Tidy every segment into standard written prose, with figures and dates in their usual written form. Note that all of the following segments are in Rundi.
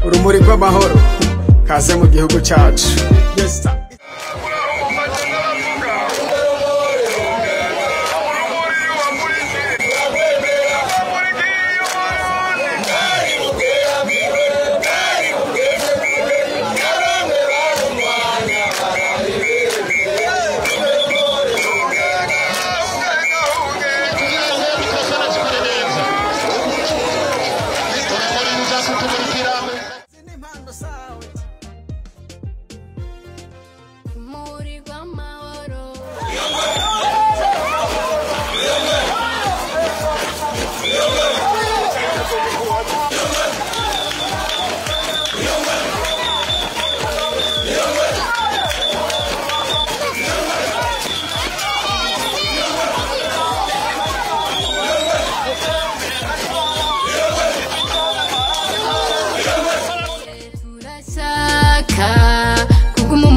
urumuri rw'amahoro kaze mu gihugu cyacu. Yes sir.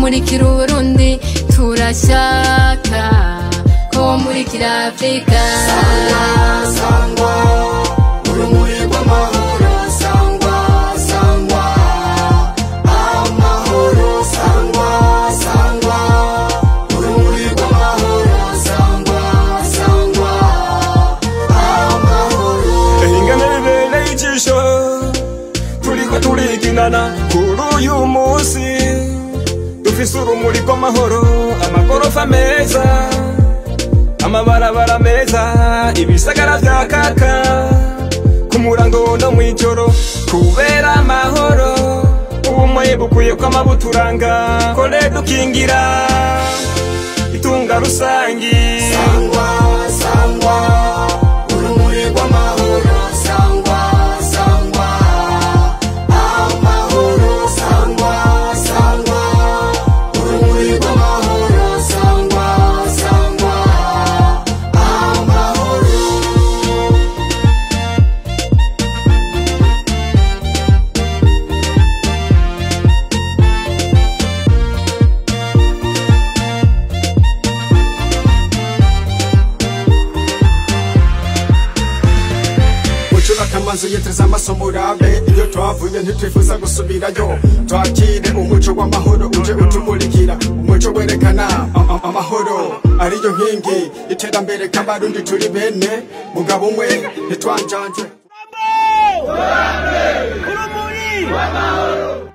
Murikira Burundi turashaka ko murikira Afrika. Sangwa sangwa urumuri rw'amahoro, sangwa sangwa amahoro, sangwa sangwa urumuri rw'amahoro, sangwa sangwa amahoro. Ingane bibere ijisho turiko turiginana kuri uyu munsi, dufise urumuri rw'amahoro, amagorofa meza, amabarabara meza, ibisagara vya kaka ku murango no mw'ijoro, kubera amahoro ubumwe bukwiye kw'amabuturanga, kore dukingira itunga rusangi. Sangwa sangwa urumuri rw'amahoro, sangwa sangwa amahoro, sangwa sangwa urumuri rw'amahoro, sangwa sangwa amahoro. Amazu yeteza amasomo urabe, iyo twavuye ntitwifuza gusubirayo, twakire umuco w'amahoro uje utumurikira, umuco werekana amahoro ariyo nkingi iterambere k'abarundi turi bene, mugabo umwe ntitwanjanje. Urumuri w'amahoro.